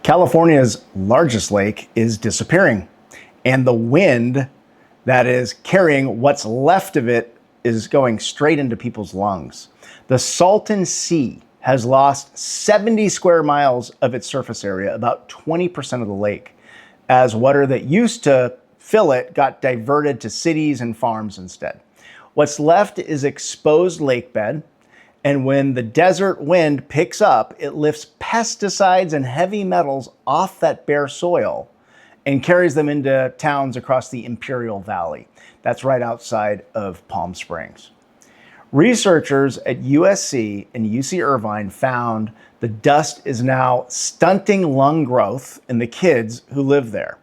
California's largest lake is disappearing, and the wind that is carrying what's left of it is going straight into people's lungs. The Salton Sea has lost 70 square miles of its surface area, about 20% of the lake, as water that used to fill it got diverted to cities and farms instead. What's left is exposed lakebed, and when the desert wind picks up, it lifts pesticides and heavy metals off that bare soil and carries them into towns across the Imperial Valley. That's right outside of Palm Springs. Researchers at USC and UC Irvine found the dust is now stunting lung growth in the kids who live there.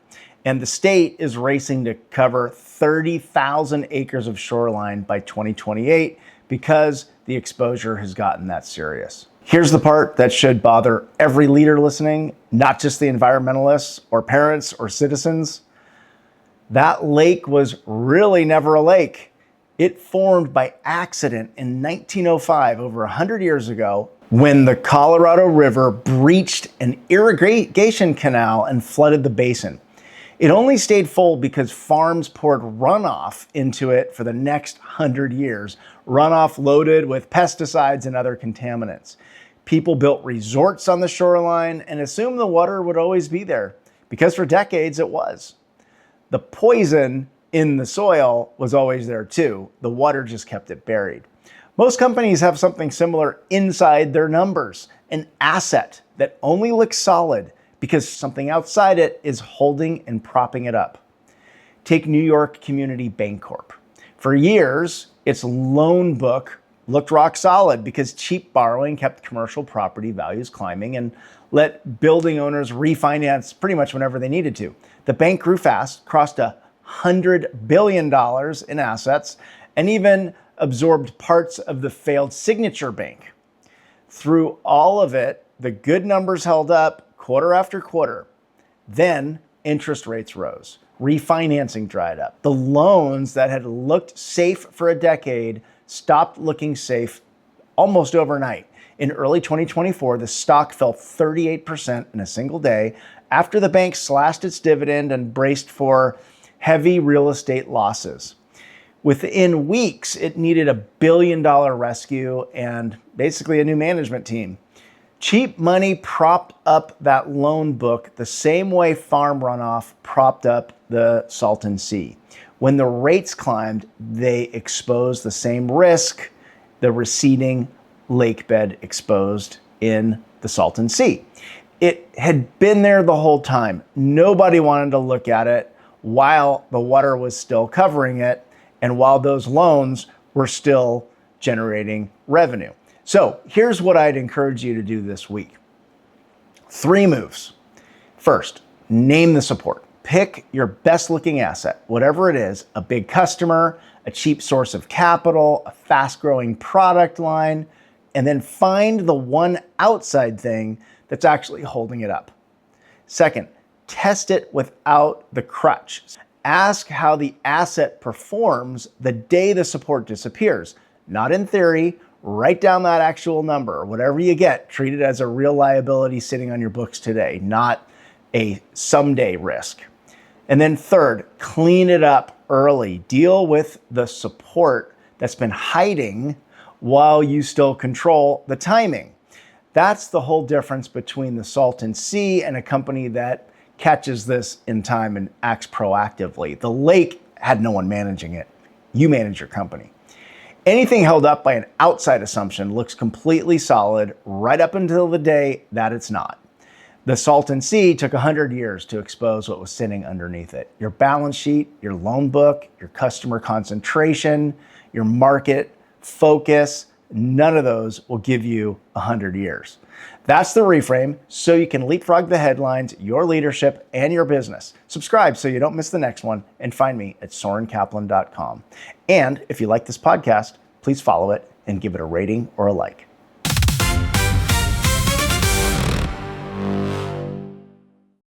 And the state is racing to cover 30,000 acres of shoreline by 2028 because the exposure has gotten that serious. Here's the part that should bother every leader listening, not just the environmentalists or parents or citizens. That lake was really never a lake. It formed by accident in 1905, over 100 years ago, when the Colorado River breached an irrigation canal and flooded the basin. It only stayed full because farms poured runoff into it for the next 100 years, runoff loaded with pesticides and other contaminants. People built resorts on the shoreline and assumed the water would always be there, because for decades it was. The poison in the soil was always there too. The water just kept it buried. Most companies have something similar inside their numbers, an asset that only looks solid because something outside it is holding and propping it up. Take New York Community Bancorp. For years, its loan book looked rock solid because cheap borrowing kept commercial property values climbing and let building owners refinance pretty much whenever they needed to. The bank grew fast, crossed $100 billion in assets, and even absorbed parts of the failed Signature Bank. Through all of it, the good numbers held up quarter after quarter. Then interest rates rose. Refinancing dried up. The loans that had looked safe for a decade stopped looking safe almost overnight. In early 2024, the stock fell 38% in a single day after the bank slashed its dividend and braced for heavy real estate losses. Within weeks, it needed $1 billion rescue and basically a new management team. Cheap money propped up that loan book the same way farm runoff propped up the Salton Sea. When the rates climbed, they exposed the same risk the receding lakebed exposed in the Salton Sea. It had been there the whole time. Nobody wanted to look at it while the water was still covering it and while those loans were still generating revenue. So here's what I'd encourage you to do this week. 3 moves. First, name the support. Pick your best looking asset, whatever it is, a big customer, a cheap source of capital, a fast growing product line, and then find the one outside thing that's actually holding it up. Second, test it without the crutch. Ask how the asset performs the day the support disappears. Not in theory. Write down that actual number. Whatever you get, treat it as a real liability sitting on your books today, not a someday risk. And then third, clean it up early. Deal with the support that's been hiding while you still control the timing. That's the whole difference between the Salton Sea and a company that catches this in time and acts proactively. The lake had no one managing it. You manage your company. Anything held up by an outside assumption looks completely solid right up until the day that it's not. The Salton Sea took 100 years to expose what was sitting underneath it. Your balance sheet, your loan book, your customer concentration, your market focus, none of those will give you 100 years. That's the reframe, so you can leapfrog the headlines, your leadership, and your business. Subscribe so you don't miss the next one, and find me at sorenkaplan.com. And if you like this podcast, please follow it and give it a rating or a like.